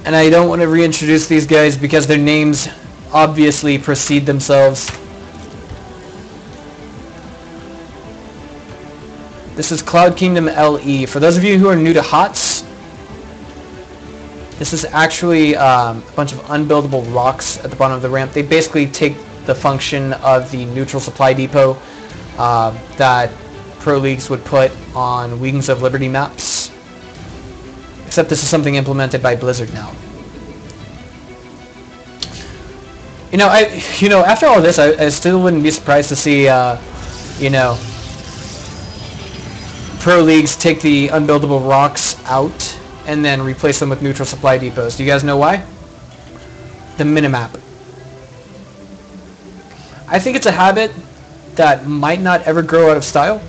And I don't want to reintroduce these guys because their names obviously precede themselves. This is Cloud Kingdom LE. For those of you who are new to HOTS, this is actually a bunch of unbuildable rocks at the bottom of the ramp. They basically take the function of the neutral supply depot that Pro Leagues would put on Wings of Liberty maps. Except this is something implemented by Blizzard now. After all this, I still wouldn't be surprised to see, Pro Leagues take the unbuildable rocks out and then replace them with neutral supply depots. Do you guys know why? The minimap. I think it's a habit that might not ever grow out of style.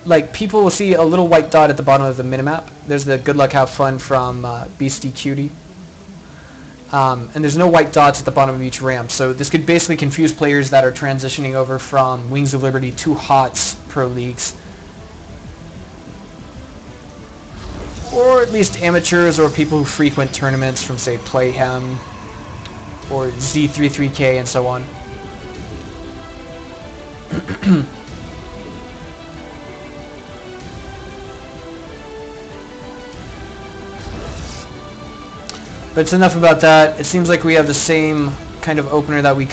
Like, people will see a little white dot at the bottom of the minimap. There's the good luck have fun from BeastyQT. And there's no white dots at the bottom of each ramp, so this could basically confuse players that are transitioning over from Wings of Liberty to HOTS Pro Leagues. Or at least amateurs or people who frequent tournaments from, say, Playhem or Z33K and so on. But it's enough about that. It seems like we have the same kind of opener that we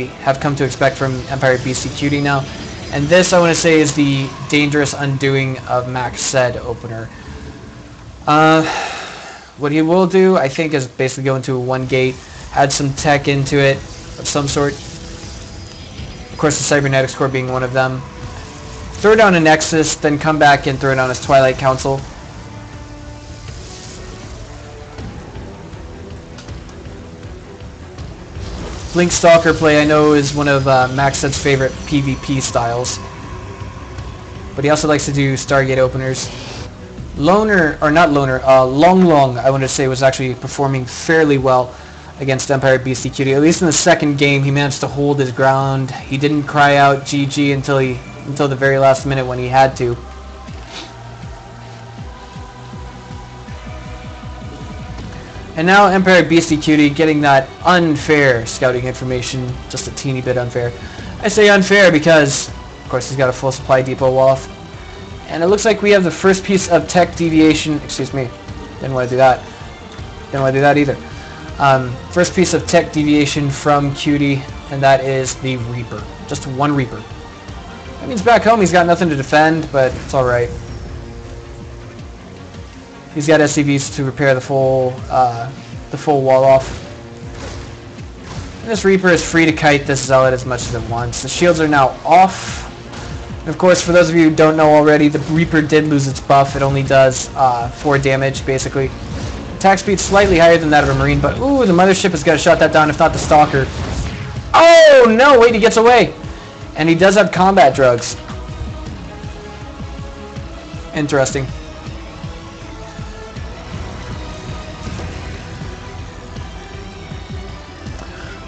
have come to expect from Empire BeastyQT now. And this, I want to say, is the dangerous undoing of Macsed opener. What he will do, I think, is basically go into one gate, add some tech into it of some sort. Of course, the Cybernetics Core being one of them. Throw down a Nexus, then come back and throw down his Twilight Council. Blink Stalker play, I know, is one of Macsed's favorite PvP styles. But he also likes to do Stargate openers. Long Long, I want to say, was actually performing fairly well against Empire BeastyQT. At least in the second game, he managed to hold his ground. He didn't cry out GG until the very last minute when he had to. And now Empire BeastyQT getting that unfair scouting information, just a teeny bit unfair. I say unfair because, of course, he's got a full supply depot off. And it looks like we have the first piece of tech deviation. Excuse me, didn't want to do that. Didn't want to do that either. First piece of tech deviation from QT, and that is the Reaper. Just one Reaper. That means back home he's got nothing to defend, but it's alright. He's got SCVs to repair the full wall off. And this Reaper is free to kite this Zealot as much as it wants. The shields are now off. And of course, for those of you who don't know already, the Reaper did lose its buff. It only does 4 damage, basically. Attack speed slightly higher than that of a Marine, but ooh, the Mothership has got to shut that down, if not the Stalker. Oh, no, wait, he gets away. And he does have combat drugs. Interesting.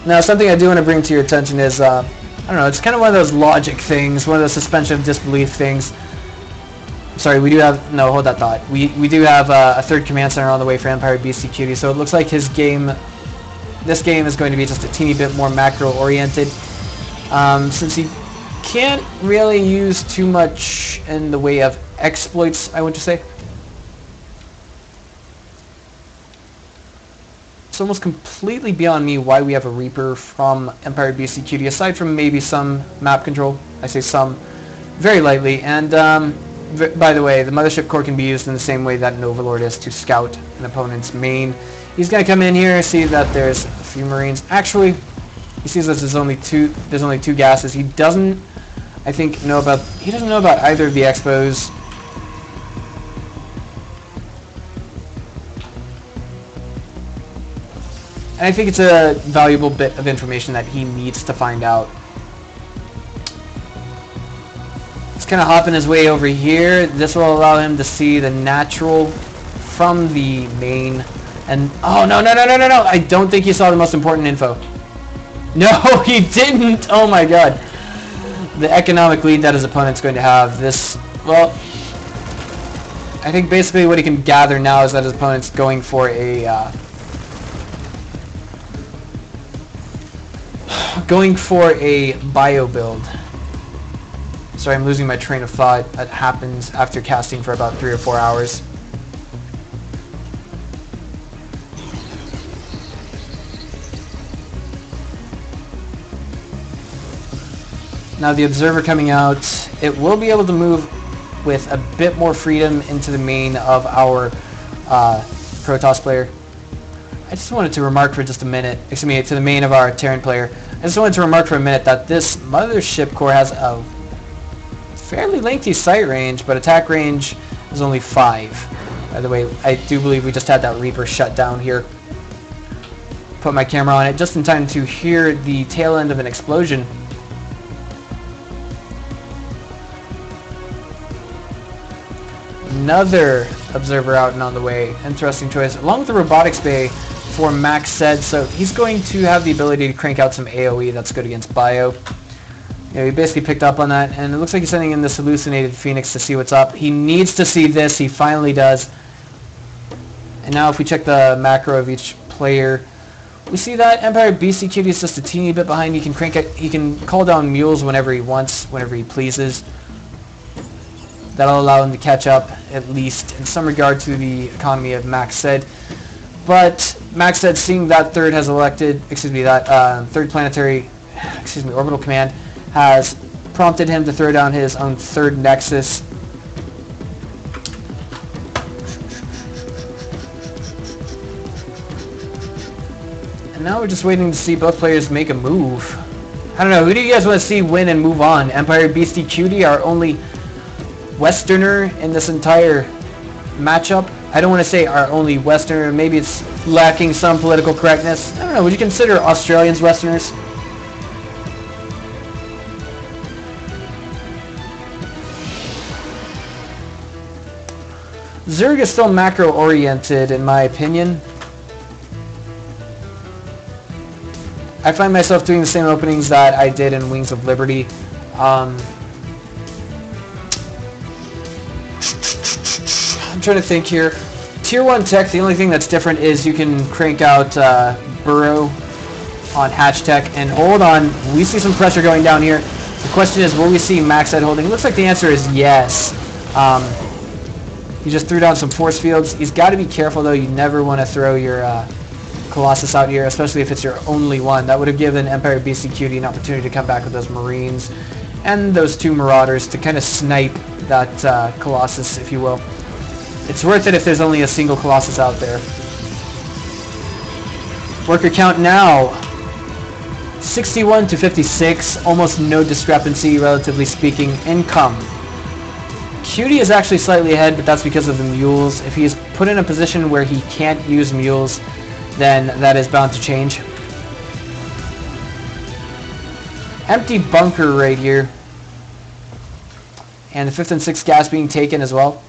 Now, something I do want to bring to your attention is, I don't know, it's kind of one of those logic things, one of those suspension of disbelief things. Sorry, we do have, no, hold that thought. We do have a third command center on the way for Empire BeastyQT, so it looks like this game is going to be just a teeny bit more macro-oriented. Since he can't really use too much in the way of exploits, I want to say. It's almost completely beyond me why we have a Reaper from Empire BeastyQT, aside from maybe some map control. I say some, very lightly. And by the way, the Mothership Core can be used in the same way that an Overlord is to scout an opponent's main. He's going to come in here, see that there's a few Marines. Actually, he sees that there's only two gases. He doesn't, I think, know about either of the expos. And I think it's a valuable bit of information that he needs to find out. He's kind of hopping his way over here. This will allow him to see the natural from the main. And oh, no. I don't think he saw the most important info. No, he didn't. Oh my god. The economic lead that his opponent's going to have. This, well, I think basically what he can gather now is that his opponent's going for a bio build. Sorry, I'm losing my train of thought. That happens after casting for about 3 or 4 hours. Now the Observer coming out, it will be able to move with a bit more freedom into the main of our Protoss player. I just wanted to remark for just a minute, excuse me, to the main of our Terran player. I just wanted to remark for a minute that this Mothership core has a fairly lengthy sight range, but attack range is only 5. By the way, I do believe we just had that Reaper shut down here. Put my camera on it just in time to hear the tail end of an explosion. Another Observer out and on the way. Interesting choice. Along with the Robotics Bay for Macsed, so he's going to have the ability to crank out some AoE that's good against Bio. Yeah, he basically picked up on that, and it looks like he's sending in this hallucinated Phoenix to see what's up. He needs to see this. He finally does. And now if we check the macro of each player, we see that Empire BeastyQT is just a teeny bit behind. He can crank it. He can call down mules whenever he wants, whenever he pleases. That'll allow him to catch up, at least in some regard, to the economy of Macsed. But Macsed, seeing that third has elected, third planetary, orbital command, has prompted him to throw down his own third Nexus. And now we're just waiting to see both players make a move. I don't know, who do you guys want to see win and move on? Empire BeastyQT, our only Westerner in this entire matchup? I don't want to say our only Westerner, maybe it's lacking some political correctness. I don't know, would you consider Australians Westerners? Zerg is still macro-oriented, in my opinion. I find myself doing the same openings that I did in Wings of Liberty. I'm trying to think here. Tier 1 tech, the only thing that's different is you can crank out Burrow on hatch tech. And hold on, we see some pressure going down here. The question is, will we see Macsed holding? It looks like the answer is yes. He just threw down some force fields. He's got to be careful, though. You never want to throw your Colossus out here, especially if it's your only one. That would have given Empire BeastyQT an opportunity to come back with those Marines and those 2 Marauders to kind of snipe that Colossus, if you will. It's worth it if there's only a single Colossus out there. Worker count now, 61 to 56, almost no discrepancy, relatively speaking. Income. QT is actually slightly ahead, but that's because of the mules. If he is put in a position where he can't use mules, then that is bound to change. Empty bunker right here. And the 5th and 6th gas being taken as well.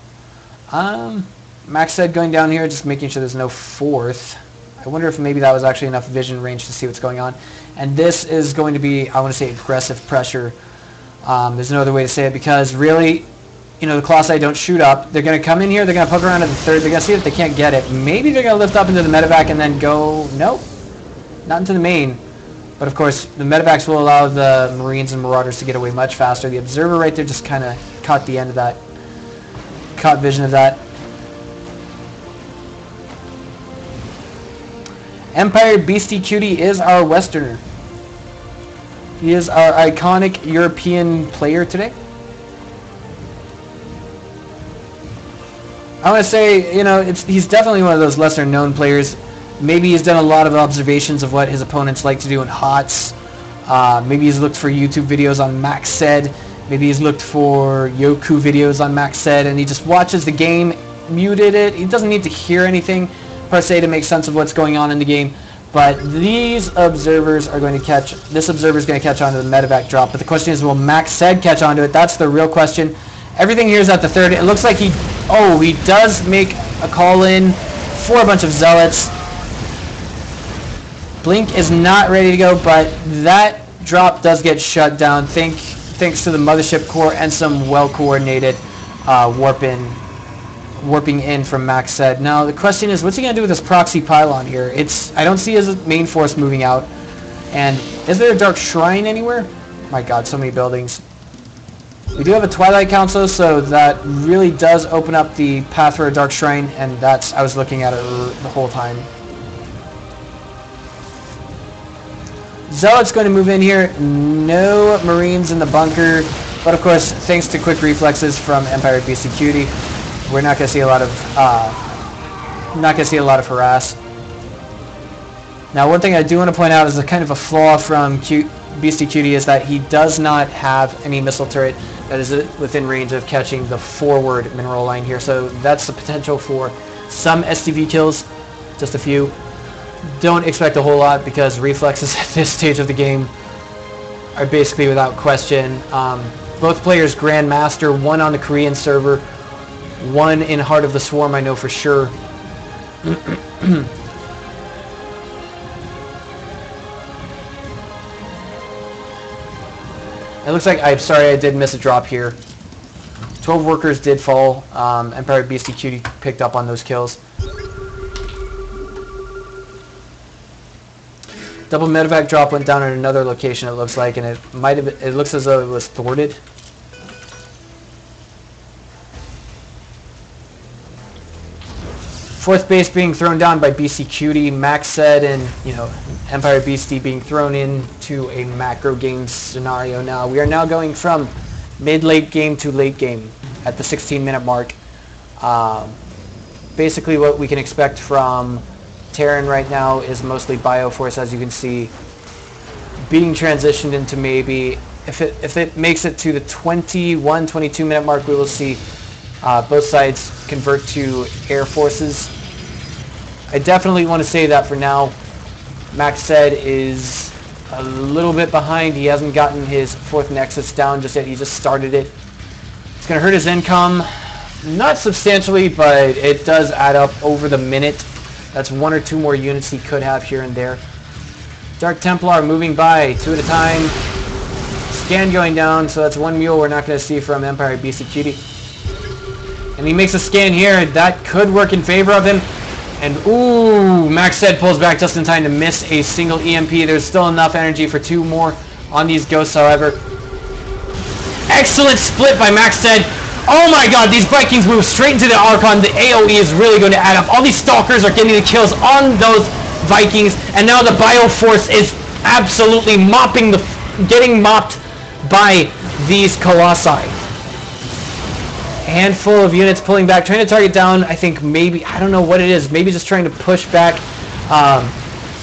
Macsed going down here, just making sure there's no 4th. I wonder if maybe that was actually enough vision range to see what's going on. And this is going to be, I want to say, aggressive pressure. There's no other way to say it, because really, you know, the Colossi don't shoot up. They're going to come in here, they're going to poke around at the 3rd, they're going to see if they can't get it. Maybe they're going to lift up into the medevac and then go, nope, not into the main. But of course, the medevacs will allow the Marines and Marauders to get away much faster. The Observer right there just kind of caught the end of that, caught vision of that. Empire BeastyQT is our Westerner. He is our iconic European player today. I want to say, you know, he's definitely one of those lesser known players. Maybe he's done a lot of observations of what his opponents like to do in HOTS. Maybe he's looked for YouTube videos on Macsed. Maybe he's looked for Yoku videos on Macsed, and he just watches the game, muted it. He doesn't need to hear anything per se to make sense of what's going on in the game. But these observers are going to catch, this observer is going to catch onto the medevac drop. But the question is, will Macsed catch onto it? That's the real question. Everything here is at the 3rd. It looks like he does make a call in for a bunch of zealots. Blink is not ready to go, but that drop does get shut down thanks to the Mothership core and some well-coordinated warp-in warping in from Macsed. Now the question is, what's he going to do with this proxy pylon here? I don't see his main force moving out. And is there a Dark Shrine anywhere? My god, so many buildings. We do have a Twilight Council, so that really does open up the path for a Dark Shrine, and I was looking at it the whole time. Zealot's going to move in here. No Marines in the bunker, but of course, thanks to quick reflexes from Empire BeastyQT, we're not going to see a lot of harass. Now, one thing I do want to point out is a kind of a flaw from BeastyQT is that he does not have any missile turret that is within range of catching the forward mineral line here. So that's the potential for some STV kills, just a few. Don't expect a whole lot because reflexes at this stage of the game are basically without question. Both players Grandmaster, one on the Korean server, one in Heart of the Swarm, I know for sure. It looks like, I'm sorry, I did miss a drop here. 12 workers did fall. Empire BeastyQT picked up on those kills. Double medevac drop went down at another location, it looks like, and it looks as though it was thwarted. Fourth base being thrown down by BeastyQT, Macsed, and Empire Beastie being thrown into a macro game scenario now. We are now going from mid-late game to late game at the 16-minute mark. Basically what we can expect from Terran right now is mostly Bioforce, as you can see, being transitioned into maybe, if it makes it to the 22-minute mark, we will see both sides convert to air forces. I definitely want to say that for now, Macsed is a little bit behind. He hasn't gotten his fourth Nexus down just yet. He just started it. It's going to hurt his income, not substantially, but it does add up over the minute. That's one or two more units he could have here and there. Dark Templar moving by, two at a time. Scan going down, so that's one mule we're not going to see from Empire BeastyQT. And he makes a scan here. That could work in favor of him. And ooh, Macsed pulls back just in time to miss a single EMP. There's still enough energy for two more on these ghosts, however. Excellent split by Macsed. Oh my god, these Vikings move straight into the Archon. The AoE is really going to add up. All these Stalkers are getting the kills on those Vikings. And now the Bioforce is absolutely getting mopped by these Colossi. Handful of units pulling back, trying to target down, I think maybe, I don't know what it is, maybe just trying to push back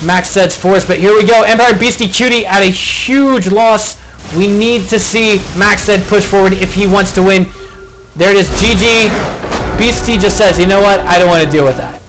Macsed's force, but here we go, Empire BeastyQT at a huge loss. We need to see Macsed push forward if he wants to win. There it is, GG. Beastie just says, you know what, I don't want to deal with that.